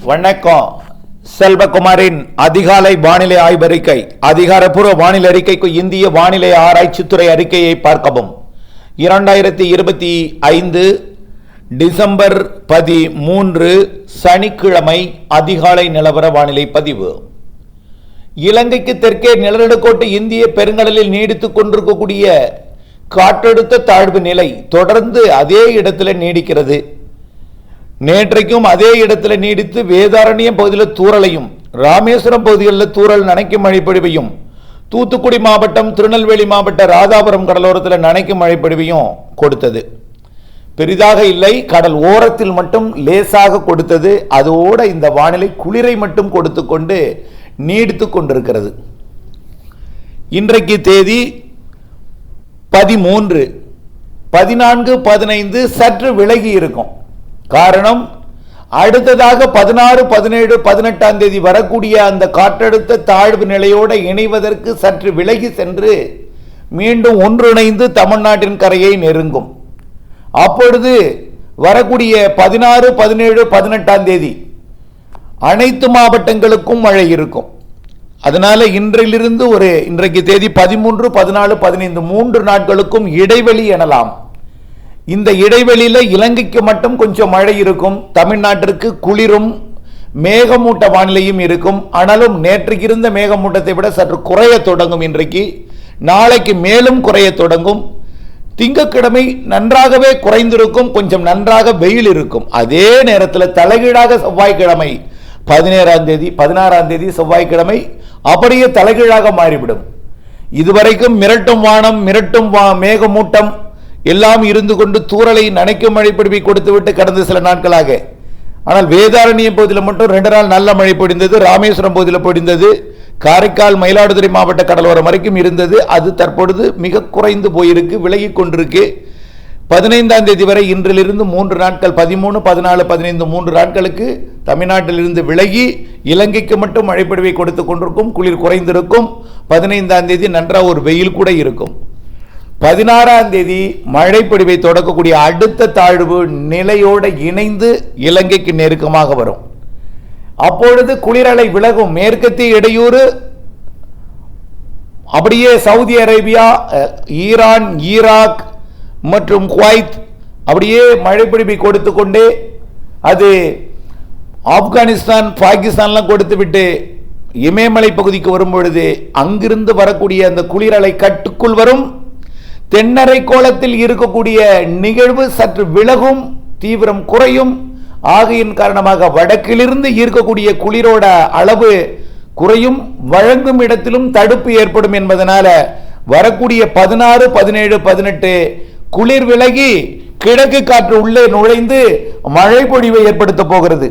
வணக்கம். செல்வகுமாரின் அதிகாலை வானிலை ஆய்வறிக்கை. அதிகாரப்பூர்வ வானிலை அறிக்கைக்கு இந்திய வானிலை ஆராய்ச்சித்துறை அறிக்கையை பார்க்கவும். 2025 டிசம்பர் 13 சனிக்கிழமை அதிகாலை நிலவர வானிலை பதிவு. இலங்கைக்கு தெற்கே நிலநடுக்கோட்டு இந்திய பெருங்கடலில் நீடித்துக் கொண்டிருக்கக்கூடிய காற்றழுத்த தாழ்வு நிலை தொடர்ந்து அதே இடத்துல நீடிக்கிறது. நேற்றைக்கும் அதே இடத்துல நீடித்து வேதாரண்யம் பகுதியில் தூறலையும், ராமேஸ்வரம் பகுதிகளில் தூறல் நனைக்கும் மழைப்பொழிவையும், தூத்துக்குடி மாவட்டம், திருநெல்வேலி மாவட்ட ராதாபுரம் கடலோரத்தில் நனைக்கும் மழைப்பொழிவையும் கொடுத்தது. பெரிதாக இல்லை, கடல் ஓரத்தில் மட்டும் லேசாக கொடுத்தது. அதோட இந்த வானிலை குளிரை மட்டும் கொடுத்து கொண்டு நீடித்து கொண்டிருக்கிறது. இன்றைக்கு தேதி 13, 14, 15 சற்று விலகி இருக்கும். காரணம், அடுத்ததாக 16, 17, 18ஆம் தேதி வரக்கூடிய அந்த காற்றழுத்த தாழ்வு நிலையோடு இணைவதற்கு சற்று விலகி சென்று மீண்டும் ஒன்றிணைந்து தமிழ்நாட்டின் கரையை நெருங்கும். அப்பொழுது வரக்கூடிய 16, 17, 18ஆம் தேதி அனைத்து மாவட்டங்களுக்கும் மழை இருக்கும். அதனால இன்றிலிருந்து இன்றைக்கு தேதி 13, 14, 15 3 நாட்களுக்கும் இடைவெளி எனலாம். இந்த இடைவெளியில் இலங்கைக்கு மட்டும் கொஞ்சம் மழை இருக்கும். தமிழ்நாட்டிற்கு குளிரும் மேகமூட்ட வானிலையும் இருக்கும். ஆனாலும் நேற்றுக்கு இருந்த மேகமூட்டத்தை விட சற்று குறைய தொடங்கும். இன்றைக்கு நாளைக்கு மேலும் குறைய தொடங்கும். திங்கட்கிழமை நன்றாகவே குறைந்திருக்கும், கொஞ்சம் நன்றாக வெயில் இருக்கும். அதே நேரத்தில் தலைகீழாக செவ்வாய்க்கிழமை 17ஆம் தேதி 16ஆம் தேதி செவ்வாய்க்கிழமை அப்படியே தலைகீழாக மாறிவிடும். இதுவரைக்கும் மிரட்டும் வானம், மிரட்டும் மேகமூட்டம் எல்லாம் இருந்து கொண்டு தூறலை நனைக்கும் மழை பொழிவை கொடுத்துவிட்டு கடந்த சில நாட்களாக. ஆனால் வேதாரண்யம் பகுதியில் மட்டும் 2 நாள் நல்ல மழை பொழிந்தது. ராமேஸ்வரம் பகுதியில் பொழிந்தது. காரைக்கால், மயிலாடுதுறை மாவட்ட கடலோரம் வரைக்கும் இருந்தது. அது தற்பொழுது மிக குறைந்து போயிருக்கு, விலகி கொண்டிருக்கு. 15ஆம் தேதி வரை இன்றிலிருந்து 3 நாட்கள் 13, 14, 15 3 நாட்களுக்கு தமிழ்நாட்டிலிருந்து விலகி இலங்கைக்கு மட்டும் மழை பொழிவை கொடுத்து கொண்டிருக்கும். குளிர் குறைந்திருக்கும். 15ஆம் தேதி நன்றாக ஒரு வெயில் கூட இருக்கும். 16ஆம் தேதி மழை பொழிவை தொடக்கக்கூடிய அடுத்த தாழ்வு நிலையோடு இணைந்து இலங்கைக்கு நெருக்கமாக வரும். அப்பொழுது குளிரலை விலகும். மேற்கத்திய இடையூறு அப்படியே சவுதி அரேபியா, ஈரான், ஈராக் மற்றும் குவைத் அப்படியே மழை பொழிவை கொடுத்து கொண்டே அது ஆப்கானிஸ்தான், பாகிஸ்தான்லாம் கொடுத்து விட்டு இமயமலை பகுதிக்கு வரும் பொழுது அங்கிருந்து வரக்கூடிய அந்த குளிரலை கட்டுக்குள் வரும். தென்னரை கோலத்தில் இருக்கக்கூடிய நிகழ்வு சற்று விலகும், தீவிரம் குறையும். ஆகையின் காரணமாக வடக்கிலிருந்து இருக்கக்கூடிய குளிரோட அளவு குறையும். வழங்கும் இடத்திலும் தடுப்பு ஏற்படும் என்பதனால வரக்கூடிய 16, 17, 18 குளிர் விலகி கிழக்கு காற்று உள்ளே நுழைந்து மழை பொழிவை ஏற்படுத்த போகிறது.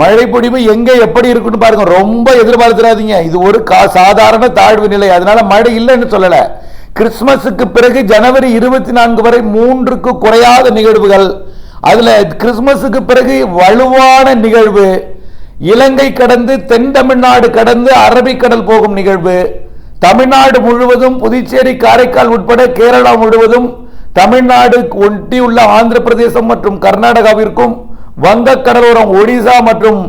மழை பொழிவு எங்க எப்படி இருக்குன்னு பாருங்க. ரொம்ப எதிர்பார்த்துறாதீங்க. இது ஒரு சாதாரண தாழ்வு நிலை, அதனால மழை இல்லைன்னு சொல்லல. கிறிஸ்துமஸுக்கு பிறகு ஜனவரி 24 வரை 3க்கு குறையாத நிகழ்வுகள். அதுல கிறிஸ்துமஸுக்கு பிறகு வலுவான நிகழ்வு இலங்கை கடந்து தென் தமிழ்நாடு கடந்து அரபிக்கடல் போகும் நிகழ்வு. தமிழ்நாடு முழுவதும், புதுச்சேரி, காரைக்கால் உட்பட கேரளா முழுவதும், தமிழ்நாடு ஒட்டியுள்ள ஆந்திர பிரதேசம் மற்றும் கர்நாடகாவிற்கும், வங்க கடலோரம், ஒடிசா மற்றும்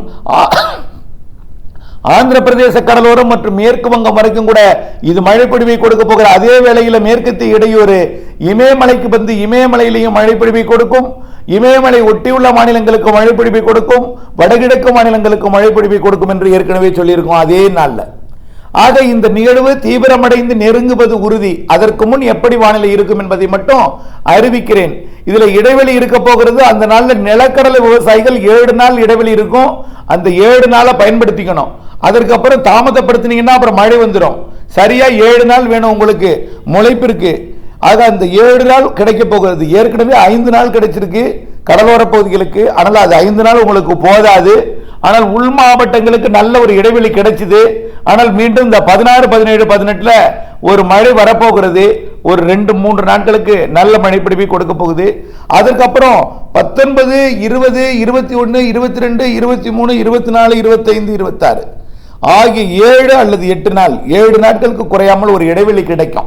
ஆந்திர பிரதேச கடலோரம் மற்றும் மேற்கு வங்கம் வரைக்கும் கூட இது மழை பொழிவை கொடுக்க போகிற. அதே வேளையில் மேற்கத்திய இடையூறு இமயமலைக்கு வந்து இமயமலையிலையும் மழை பொழிவை கொடுக்கும். இமயமலை ஒட்டியுள்ள மாநிலங்களுக்கு மழை பொழிவை கொடுக்கும். வடகிழக்கு மாநிலங்களுக்கு மழை பொழிவை கொடுக்கும் என்று ஏற்கனவே சொல்லியிருக்கோம் அதே நாளில். ஆக இந்த நிகழ்வு தீவிரமடைந்து நெருங்குவது உறுதி. அதற்கு முன் எப்படி வானிலை இருக்கும் என்பதை மட்டும் அறிவிக்கிறேன். இதுல இடைவெளி இருக்க போகிறது. அந்த நாள்ல நிலக்கடலை விவசாயிகள் 7 நாள் இடைவெளி இருக்கும். அந்த 7 நாளை பயன்படுத்திக்கணும். அதற்கப்புறம் தாமதப்படுத்தினீங்கன்னா அப்புறம் மழை வந்துடும். சரியா 7 நாள் வேணும் உங்களுக்கு முளைப்பிற்கு. ஆக அந்த 7 நாள் கிடைக்க போகிறது. ஏற்கனவே 5 நாள் கிடைச்சிருக்கு கடலோர பகுதிகளுக்கு. ஆனால் அது 5 நாள் உங்களுக்கு போதாது. ஆனால் உள் மாவட்டங்களுக்கு நல்ல ஒரு இடைவெளி கிடைச்சது. ஆனால் மீண்டும் இந்த 16, 17, 18 ஒரு மழை வரப்போகிறது. ஒரு 2-3 நாட்களுக்கு நல்ல மழை பொழிவை கொடுக்க போகுது. அதற்கப்புறம் 19, 20, 21, 22, 23, 24, 25, 26 ஆகிய 7 அல்லது 8 நாள் 7 நாட்களுக்கு குறையாமல் ஒரு இடைவெளி கிடைக்கும்.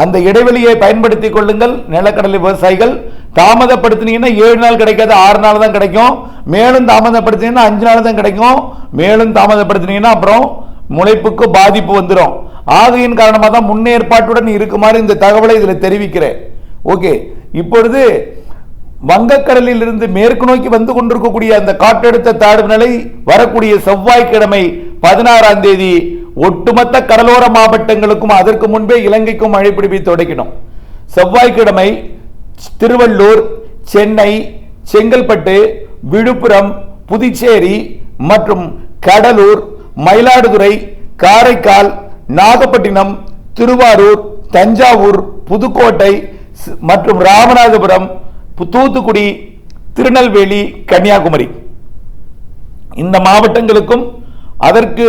அந்த இடைவெளியை பயன்படுத்திக் கொள்ளுங்கள் நிலக்கடலை விவசாயிகள். தாமதப்படுத்தினீங்கன்னா 7 நாள் கிடைக்காது, 6 நாள் தான் கிடைக்கும். மேலும் தாமதப்படுத்தினீங்கன்னா 5 நாள் தான் கிடைக்கும். மேலும் தாமதப்படுத்தினீங்கன்னா அப்புறம் முளைப்புக்கு பாதிப்பு வந்துடும். ஆகையின் காரணமாக தான் முன்னேற்பாட்டுடன் இருக்குமாறு இந்த தகவலை இதில் தெரிவிக்கிறேன். ஓகே, இப்பொழுது வங்கக்கடலில் இருந்து மேற்கு நோக்கி வந்து கொண்டிருக்கக்கூடிய அந்த காற்றழுத்த தாழ்வு நிலை வரக்கூடிய செவ்வாய்க்கிழமை 16ஆம் தேதி ஒட்டுமொத்த கடலோர மாவட்டங்களுக்கும் அதற்கு முன்பே இலங்கைக்கும் மழை பிடிப்பை தொடங்கிடும். செவ்வாய்க்கிழமை திருவள்ளூர், சென்னை, செங்கல்பட்டு, விழுப்புரம், புதுச்சேரி மற்றும் கடலூர், மயிலாடுதுறை, காரைக்கால், நாகப்பட்டினம், திருவாரூர், தஞ்சாவூர், புதுக்கோட்டை மற்றும் ராமநாதபுரம், தூத்துக்குடி, திருநெல்வேலி, கன்னியாகுமரி இந்த மாவட்டங்களுக்கும் அதற்கு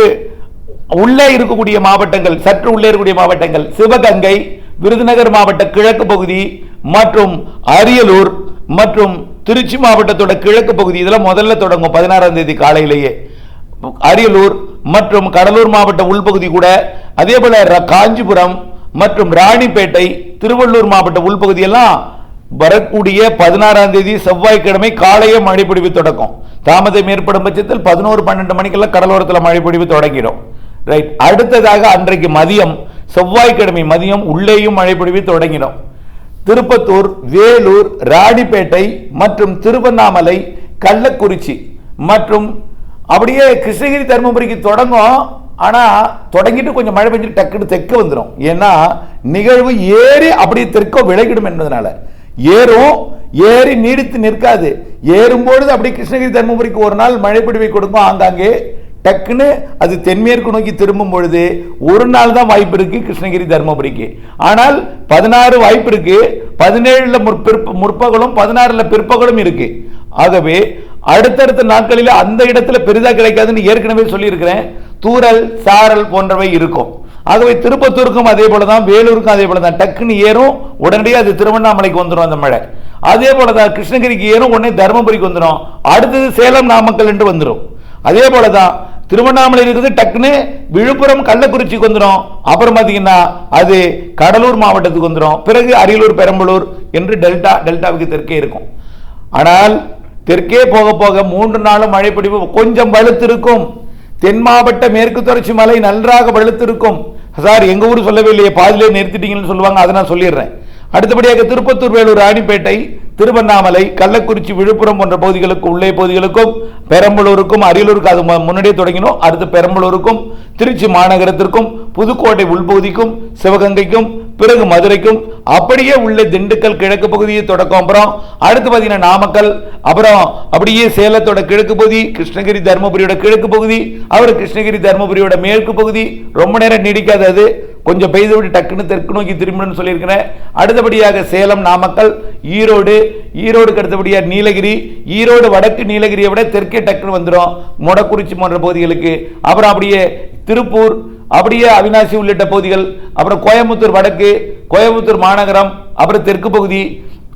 உள்ளே இருக்கக்கூடிய மாவட்டங்கள், சற்று உள்ளே இருக்கக்கூடிய மாவட்டங்கள் சிவகங்கை, விருதுநகர் மாவட்ட கிழக்கு பகுதி மற்றும் அரியலூர் மற்றும் திருச்சி மாவட்டத்தோட கிழக்கு பகுதி இதெல்லாம் முதல்ல தொடங்கும் 16ஆம் தேதி காலையிலேயே. அரியலூர் மற்றும் கடலூர் மாவட்ட உள்பகுதி கூட, அதே போல காஞ்சிபுரம் மற்றும் ராணிப்பேட்டை, திருவள்ளூர் மாவட்ட உள்பகுதி எல்லாம் வரக்கூடிய 16ஆம் தேதி செவ்வாய்க்கிழமை காலையே மழை பொழிவு தொடக்கும். தாமதம் ஏற்படும் பட்சத்தில் 11-12 மணிக்கெல்லாம் கடலோரத்தில் மழை பொழிவு தொடங்கிடும். ரைட். அடுத்ததாக அன்றைக்கு மதியம், செவ்வாய்க்கிழமை மதியம் உள்ளேயும் மழை பொழிவு தொடங்கிடும். திருப்பத்தூர், வேலூர், ராணிப்பேட்டை மற்றும் திருவண்ணாமலை, கள்ளக்குறிச்சி மற்றும் அப்படியே கிருஷ்ணகிரி, தருமபுரிக்கு தொடங்கும். ஆனா தொடங்கிட்டு கொஞ்சம் மழை பெஞ்சிட்டு டக்குன்னு தெற்க வந்துடும். ஏன்னா நிகழ்வு ஏறி அப்படியே தெற்க விலகிடும் என்பதனால. ஏறி நீடித்து நிற்காது. ஏறும்பொழுது அப்படி கிருஷ்ணகிரி, தருமபுரிக்கு ஒரு நாள் மழை பொழிவை கொடுக்கும். ஆங்காங்கே டக்குன்னு அது தென்மேற்கு நோக்கி திரும்பும் பொழுது ஒரு நாள் தான் வாய்ப்பு இருக்கு கிருஷ்ணகிரி, தருமபுரிக்கு. ஆனால் 16 வாய்ப்பு இருக்கு, 17 முற்பகலும் 16 பிற்பகலும் இருக்கு. ஆகவே அடுத்தடுத்த நாட்களில் அந்த இடத்துல பெரிதா கிடைக்காதுன்னு ஏற்கனவே சொல்லி இருக்கிறேன். தூறல், சாரல் போன்றவை இருக்கும். ஆகவே திருப்பத்தூருக்கும் அதே போலதான், வேலூருக்கும் அதே போலதான். டக்குன்னு ஏறும், உடனடியாக அது திருவண்ணாமலைக்கு வந்துடும் அந்த மழை. அதே போலதான் கிருஷ்ணகிரிக்கு ஏறும், உடனே தருமபுரிக்கு வந்துடும். அடுத்தது சேலம், நாமக்கல் என்று வந்துடும். அதே போலதான் திருவண்ணாமலை இருக்குது, டக்குன்னு விழுப்புரம், கள்ளக்குறிச்சிக்கு வந்துடும். அப்புறம் பார்த்தீங்கன்னா அது கடலூர் மாவட்டத்துக்கு வந்துடும். பிறகு அரியலூர், பெரம்பலூர் என்று டெல்டாவுக்கு தெற்கே இருக்கும். ஆனால் தெற்கே போக போக 3 நாளும் மழை பொழிவு கொஞ்சம் வலுத்திருக்கும். தென் மாவட்ட மேற்கு தொடர்ச்சி மலை நன்றாக வலுத்திருக்கும். சார் எங்க ஊர் சொல்லவே இல்லையே, பாதிலே நிறுத்திட்டீங்கன்னு சொல்லுவாங்க, அதை நான் சொல்லிடுறேன். அடுத்தபடியாக திருப்பத்தூர், வேலூர், ராணிப்பேட்டை, திருவண்ணாமலை, கள்ளக்குறிச்சி, விழுப்புரம் போன்ற பகுதிகளுக்கும் உள்ளே பகுதிகளுக்கும், பெரம்பலூருக்கும் அரியலூருக்கு அது முன்னாடியே தொடங்கினோம். அடுத்து பெரம்பலூருக்கும் திருச்சி மாநகரத்திற்கும் புதுக்கோட்டை உள்பகுதிக்கும் சிவகங்கைக்கும் பிறகு மதுரைக்கும் அப்படியே உள்ள திண்டுக்கல் கிழக்கு பகுதியை தொடக்கம். அப்புறம் அடுத்து பார்த்தீங்கன்னா நாமக்கல், அப்புறம் அப்படியே சேலத்தோட கிழக்கு பகுதி, கிருஷ்ணகிரி, தருமபுரியோட கிழக்கு பகுதி, அப்புறம் கிருஷ்ணகிரி, தருமபுரியோட மேற்கு பகுதி. ரொம்ப நேரம் நீடிக்காது, அது கொஞ்சம் பெய்து விட்டு டக்குன்னு தெற்கு நோக்கி திரும்பணும்னு சொல்லியிருக்கிறேன். அடுத்தபடியாக சேலம், நாமக்கல், ஈரோடுக்கு அடுத்தபடியாக நீலகிரி, ஈரோடு வடக்கு நீலகிரியை விட தெற்கே டக்குன்னு வந்துடும் மொடக்குறிச்சி போன்ற பகுதிகளுக்கு. அப்புறம் அப்படியே திருப்பூர், அப்படியே அவினாசி உள்ளிட்ட பகுதிகள், அப்புறம் கோயம்புத்தூர் வடக்கு, கோயம்புத்தூர் மாநகரம், அப்புறம் தெற்கு பகுதி,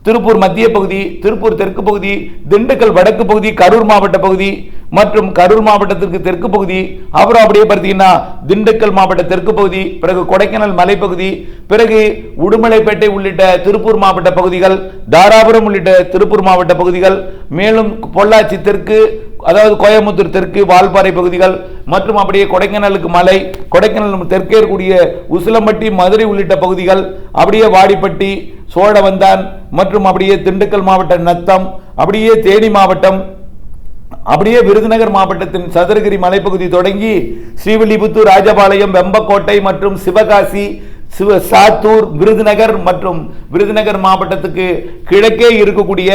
திருப்பூர் மத்திய பகுதி, திருப்பூர் தெற்கு பகுதி, திண்டுக்கல் வடக்கு பகுதி, கரூர் மாவட்ட பகுதி மற்றும் கரூர் மாவட்டத்திற்கு தெற்கு பகுதி, அப்புறம் அப்படியே பார்த்தீங்கன்னா திண்டுக்கல் மாவட்ட தெற்கு பகுதி, பிறகு கொடைக்கானல் மலைப்பகுதி, பிறகு உடுமலைப்பேட்டை உள்ளிட்ட திருப்பூர் மாவட்ட பகுதிகள், தாராபுரம் உள்ளிட்ட திருப்பூர் மாவட்ட பகுதிகள், மேலும் பொள்ளாச்சி தெற்கு, அதாவது கோயம்புத்தூர் தெற்கு, வால்பாறை பகுதிகள் மற்றும் அப்படியே கொடைக்கானலுக்கு மலை, கொடைக்கானல் தெற்கே இருக்கக்கூடிய உசிலம்பட்டி, மதுரை உள்ளிட்ட பகுதிகள், அப்படியே வாடிப்பட்டி, சோழவந்தான் மற்றும் அப்படியே திண்டுக்கல் மாவட்ட நத்தம், அப்படியே தேனி மாவட்டம், அப்படியே விருதுநகர் மாவட்டத்தின் சதுரகிரி மலைப்பகுதி தொடங்கி ஸ்ரீவில்லிபுத்தூர், ராஜபாளையம், வெம்பக்கோட்டை மற்றும் சிவகாசி, சாத்தூர், விருதுநகர் மற்றும் விருதுநகர் மாவட்டத்துக்கு கிழக்கே இருக்கக்கூடிய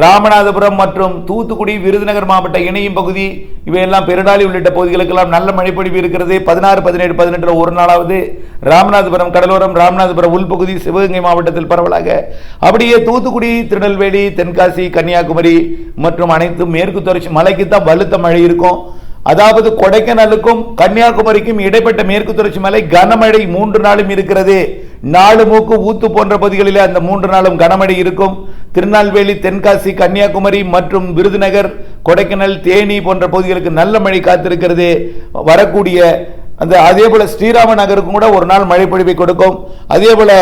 ராமநாதபுரம் மற்றும் தூத்துக்குடி, விருதுநகர் மாவட்ட இணையும் பகுதி, இவையெல்லாம் பெருடாலி உள்ளிட்ட பகுதிகளுக்கெல்லாம் நல்ல மழைப்பொழிவு இருக்கிறது. 16, 17, 18 ஒரு நாளாவது ராமநாதபுரம் கடலோரம், ராமநாதபுரம் உள்பகுதி, சிவகங்கை மாவட்டத்தில் பரவலாக, அப்படியே தூத்துக்குடி, திருநெல்வேலி, தென்காசி, கன்னியாகுமரி மற்றும் அனைத்து மேற்கு தொடர்ச்சி மலைக்கு தான் வலுத்த மழை இருக்கும். அதாவது கொடைக்கானலுக்கும் கன்னியாகுமரிக்கும் இடைப்பட்ட மேற்கு தொடர்ச்சி மலை கனமழை 3 நாளும் இருக்கிறது. நாலு மூக்கு, ஊத்து போன்ற பகுதிகளில் அந்த 3 நாளும் கனமழை இருக்கும். திருநெல்வேலி, தென்காசி, கன்னியாகுமரி மற்றும் விருதுநகர், கொடைக்கானல், தேனி போன்ற பகுதிகளுக்கு நல்ல மழை காத்திருக்கிறது. வரக்கூடிய அந்த அதே போல ஸ்ரீராம நகருக்கும் கூட ஒரு நாள் மழை பொழிவை கொடுக்கும். அதே போல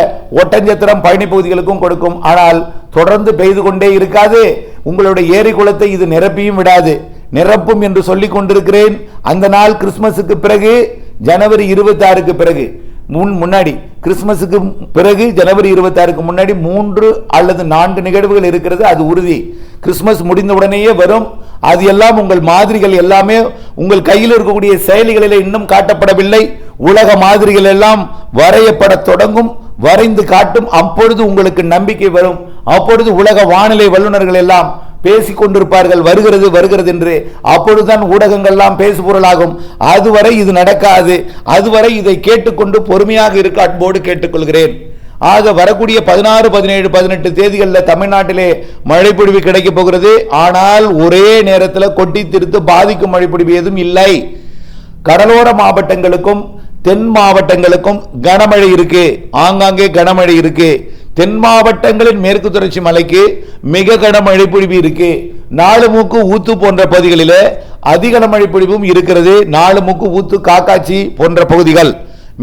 ஒட்டஞ்சத்திரம், பழனி பகுதிகளுக்கும் கொடுக்கும். ஆனால் தொடர்ந்து பெய்து கொண்டே இருக்காது. உங்களுடைய ஏரி குளத்தை இது நிரப்பியும் விடாது. நிரப்பும் என்று சொல்லிக் கொண்டிருக்கிறேன். அந்த நாள் கிறிஸ்துமஸுக்கு பிறகு, ஜனவரி 26க்கு பிறகு, முன்னாடி கிறிஸ்துமஸுக்கு பிறகு ஜனவரி 26க்கு முன்னாடி 3 அல்லது 4 நிகழ்வுகள் இருக்கிறது. அது உறுதி. கிறிஸ்துமஸ் முடிந்த உடனேயே வரும். அது எல்லாம் உங்கள் மாதிரிகள் எல்லாமே உங்கள் கையில் இருக்கக்கூடிய செயலிகளில் இன்னும் காட்டப்படவில்லை. உலக மாதிரிகள் எல்லாம் வரையப்பட தொடங்கும், வரைந்து காட்டும். அப்பொழுது உங்களுக்கு நம்பிக்கை வரும். அப்பொழுது உலக வானிலை வல்லுநர்கள் எல்லாம் பேசிக் கொண்டிருப்பார்கள், வருகிறது வருகிறது என்று. அப்பொழுதுதான் ஊடகங்கள் எல்லாம் பேசுபொருளாகும். அதுவரை இது நடக்காது. அதுவரை இதை கேட்டுக்கொண்டு பொறுமையாக இருக்க அன்போடு கேட்டுக்கொள்கிறேன். ஆக வரக்கூடிய 16, 17, 18 தேதிகளில் தமிழ்நாட்டிலே மழைப்பொழிவு கிடைக்க போகிறது. ஆனால் ஒரே நேரத்தில் கொட்டி திருத்து பாதிக்கும் மழைப்பொழிவு எதுவும் இல்லை. கடலோர மாவட்டங்களுக்கும் தென் மாவட்டங்களுக்கும் கனமழை இருக்கு, ஆங்காங்கே கனமழை இருக்கு. தென் மாவட்டங்களின் மேற்கு தொடர்ச்சி மலைக்கு மிக கனமழை பொழிவு இருக்கு. நாலுமூக்கு ஊத்து போன்ற பகுதிகளில் அதிக மழை பொழிவும் இருக்கிறது. நாலுமூக்கு ஊத்து, காக்காட்சி போன்ற பகுதிகள்,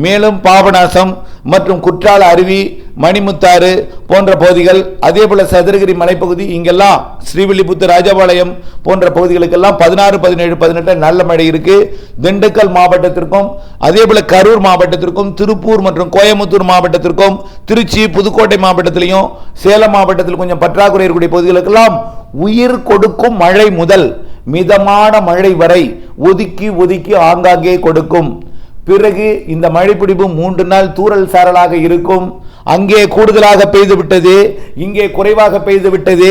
மேலும் பாபநாசம் மற்றும் குற்றால அருவி, மணிமுத்தாறு போன்ற பகுதிகள், அதே போல சதுரகிரி மலைப்பகுதி, இங்கெல்லாம் ஸ்ரீவில்லிபுத்தூர், ராஜபாளையம் போன்ற பகுதிகளுக்கெல்லாம் 16, 17, 18 நல்ல மழை இருக்கு. திண்டுக்கல் மாவட்டத்திற்கும், அதே போல கரூர் மாவட்டத்திற்கும், திருப்பூர் மற்றும் கோயம்புத்தூர் மாவட்டத்திற்கும், திருச்சி, புதுக்கோட்டை மாவட்டத்திலையும், சேலம் மாவட்டத்தில் கொஞ்சம் பற்றாக்குறை இருக்கக்கூடிய பகுதிகளுக்கெல்லாம் உயிர் கொடுக்கும் மழை முதல் மிதமான மழை வரை ஒதுக்கி ஒதுக்கி ஆங்காங்கே கொடுக்கும். பிறகு இந்த மழைப்பிடிப்பு 3 நாள் தூறல் சாரலாக இருக்கும். அங்கே கூடுதலாக பெய்து விட்டது, இங்கே குறைவாக பெய்து விட்டது.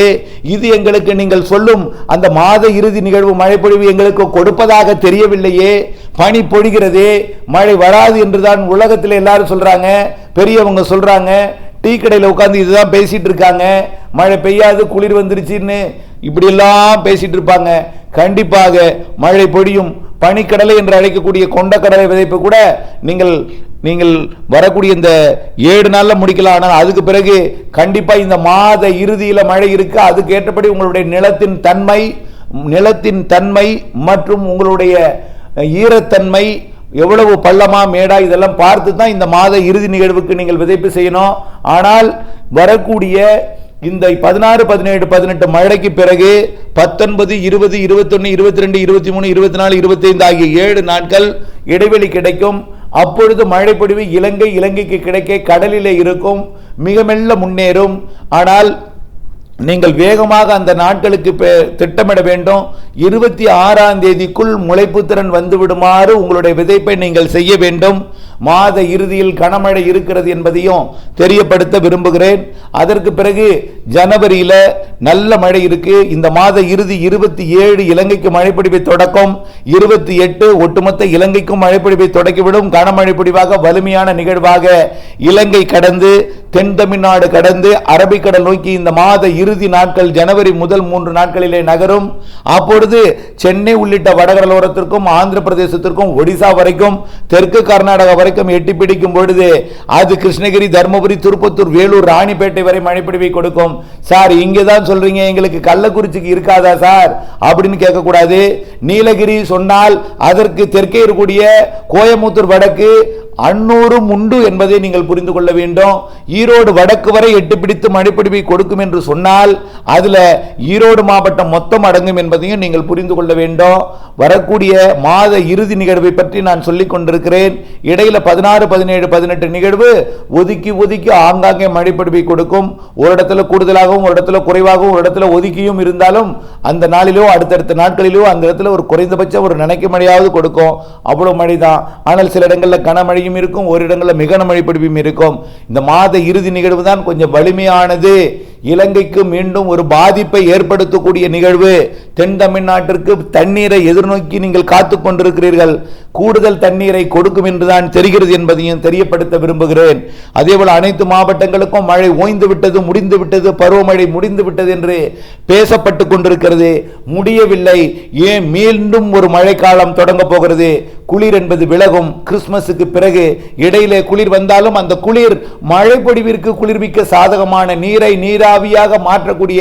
இது எங்களுக்கு நீங்கள் சொல்லும் அந்த மாத இறுதி நிகழ்வு மழைப்பொழிவு எங்களுக்கு கொடுப்பதாக தெரியவில்லையே. பனி பொழிகிறதே, மழை வராது என்றுதான் உலகத்தில் எல்லாரும் சொல்றாங்க, பெரியவங்க சொல்றாங்க. டீ கடையில் உட்கார்ந்து இதுதான் பேசிட்டு இருக்காங்க. மழை பெய்யாது, குளிர் வந்துருச்சுன்னு இப்படி எல்லாம் பேசிட்டு இருப்பாங்க. கண்டிப்பாக மழை பொழியும். பனிக்கடலை என்று அழைக்கக்கூடிய கொண்டக்கடலை விதைப்பு கூட நீங்கள் வரக்கூடிய இந்த 7 நாள்ல முடிக்கலாம். ஆனால் அதுக்கு பிறகு கண்டிப்பா இந்த மாத இறுதியில மழை இருக்கு. அதுக்கு ஏற்றபடி உங்களுடைய நிலத்தின் தன்மை மற்றும் உங்களுடைய ஈரத்தன்மை எவ்வளவு பள்ளமா மேடா இதெல்லாம் பார்த்து தான் இந்த மாத இறுதி நிகழ்வுக்கு நீங்கள் விதைப்பு செய்யணும். ஆனால் வரக்கூடிய இந்த 16, 17, 18 மழைக்கு பிறகு 19, 20, 21, 22, 23, 24, 25 ஆகிய 7 நாட்கள் இடைவெளி கிடைக்கும். அப்பொழுது மழைப்பொழிவு இலங்கைக்கு கிடைக்க கடலிலே இருக்கும், மிக மெல்ல முன்னேறும். ஆனால் நீங்கள் வேகமாக அந்த நாட்களுக்கு திட்டமிட வேண்டும். 26ஆம் தேதிக்குள் முளைப்பு திறன் வந்து விடுமாறு உங்களுடைய விதைப்பை நீங்கள் செய்ய வேண்டும். மாத இறுதியில் கனமழை இருக்கிறது என்பதையும் தெரியப்படுத்த விரும்புகிறேன். அதற்கு பிறகு ஜனவரியில நல்ல மழை இருக்கு. இந்த மாத இறுதி 27 இலங்கைக்கு மழைப்பொழிவை தொடக்கம், 28 ஒட்டுமொத்த இலங்கைக்கும் மழைப்பொழிவை தொடக்கிவிடும். கனமழை பொழிவாக வலிமையான நிகழ்வாக இலங்கை கடந்து தென் தமிழ்நாடு கடந்து அரபிக்கடல் நோக்கி இந்த மாத இறுதி நாட்கள் ஜனவரி முதல் 3 நாட்களிலே நகரும். அப்பொழுது சென்னை உள்ளிட்ட வடகடலோரத்திற்கும், ஆந்திர பிரதேசத்திற்கும், ஒடிசா வரைக்கும், தெற்கு கர்நாடகா வரைக்கும் எட்டி பிடிக்கும் பொழுது அது கிருஷ்ணகிரி, தர்மபுரி, திருப்பத்தூர், வேலூர், ராணிப்பேட்டை வரை மழைப்பொழிவை கொடுக்கும். சார் இங்கதான் சொல்றீங்க, எங்களுக்கு கள்ளக்குறிச்சிக்கு இருக்காதா சார் அப்படின்னு கேட்க கூடாது. நீலகிரி சொன்னால் அதற்கு தெற்கே இருக்கக்கூடிய கோயம்புத்தூர் வடக்கு அன்னூரும் உண்டு என்பதை நீங்கள் புரிந்து கொள்ள வேண்டும். ஈரோடு வடக்கு வரை எட்டு பிடித்து மழைப்பொழிவை கொடுக்கும் என்று சொன்னால் அதுல ஈரோடு மாவட்டம் மொத்தம் அடங்கும் என்பதையும் நீங்கள் புரிந்து கொள்ள வேண்டும். வரக்கூடிய மாத இறுதி நிகழ்வை பற்றி நான் சொல்லிக் கொண்டிருக்கிறேன். இடையில 16, 17, 18 நிகழ்வு ஒதுக்கி ஒதுக்கி ஆங்காங்கே மழைப்பொழிவை கொடுக்கும். ஒரு இடத்துல கூடுதலாகவும், ஒரு இடத்துல குறைவாகவும், ஒரு இடத்துல ஒதுக்கியும் இருந்தாலும் அந்த நாளிலோ அடுத்தடுத்த நாட்களிலோ அந்த இடத்துல ஒரு குறைந்தபட்சம் ஒரு நினைக்க மழையாவது கொடுக்கும். அவ்வளவு மழை தான். ஆனால் சில இடங்களில் கனமழை இருக்கும், ஒரு இடங்களில் மிக மழை பொழிவும் இருக்கும். இந்த மாத இறுதி நிகழ்வு தான் கொஞ்சம் வலிமையானது. இலங்கைக்கு மீண்டும் ஒரு பாதிப்பை ஏற்படுத்தக்கூடிய நிகழ்வு. தென் தமிழ்நாட்டிற்கு தண்ணீரை எதிர்நோக்கி நீங்கள் காத்துக் கொண்டிருக்கிறீர்கள். கூடுதல் தண்ணீரை கொடுக்கும் என்றுதான் தெரிகிறது என்பதையும் தெரியப்படுத்த விரும்புகிறேன். அதேபோல அனைத்து மாவட்டங்களுக்கும் மழை ஓய்ந்து விட்டது, முடிந்து விட்டது, பருவமழை முடிந்து விட்டது என்று பேசப்பட்டு கொண்டிருக்கிறது. முடியவில்லை. ஏன் மீண்டும் ஒரு மழை காலம் தொடங்க போகிறது. குளிர் என்பது விலகும். கிறிஸ்துமஸுக்கு பிறகு இடையிலே குளிர் வந்தாலும் அந்த குளிர் மழை பொழிவிற்கு குளிர்விக்க சாதகமான நீரை நீராவியாக மாற்றக்கூடிய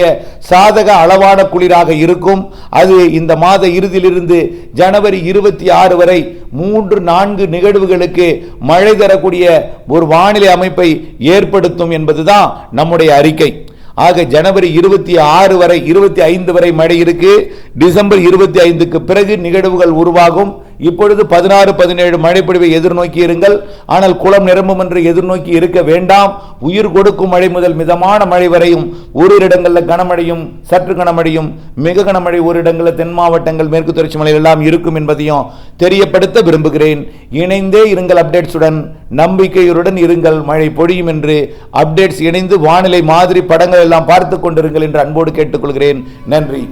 சாதக அளவான குளிராக இருக்கும். அது இந்த மாத இறுதியிலிருந்து ஜனவரி 26 வரை 3-4 நிகழ்வுகளுக்கு மழை தரக்கூடிய ஒரு வானிலை அமைப்பை ஏற்படுத்தும் என்பதுதான் நம்முடைய அறிக்கை. ஆக ஜனவரி 26 வரை 25 வரை மழை இருக்கு. டிசம்பர் 25க்கு பிறகு நிகழ்வுகள் உருவாகும். இப்பொழுது 16, 17 மழைப்பொழிவை எதிர்நோக்கி இருங்கள். ஆனால் குளம் நிரம்பும் என்று எதிர்நோக்கி இருக்க வேண்டாம். உயிர் கொடுக்கும் மழை முதல் மிதமான மழை வரையும், ஒரு இடங்களில் கனமழையும், சற்று கனமழையும், மிக கனமழை ஒரு இடங்களில் தென் மாவட்டங்கள், மேற்கு தொடர்ச்சி மலை எல்லாம் இருக்கும் என்பதையும் தெரியப்படுத்த விரும்புகிறேன். இணைந்தே இருங்கள் அப்டேட்ஸுடன், நம்பிக்கையுடன் இருங்கள், மழை பொழியும் என்று அப்டேட்ஸ் இணைந்து வானிலை மாதிரி படங்கள் எல்லாம் பார்த்துக் கொண்டிருங்கள் என்று அன்போடு கேட்டுக்கொள்கிறேன். நன்றி.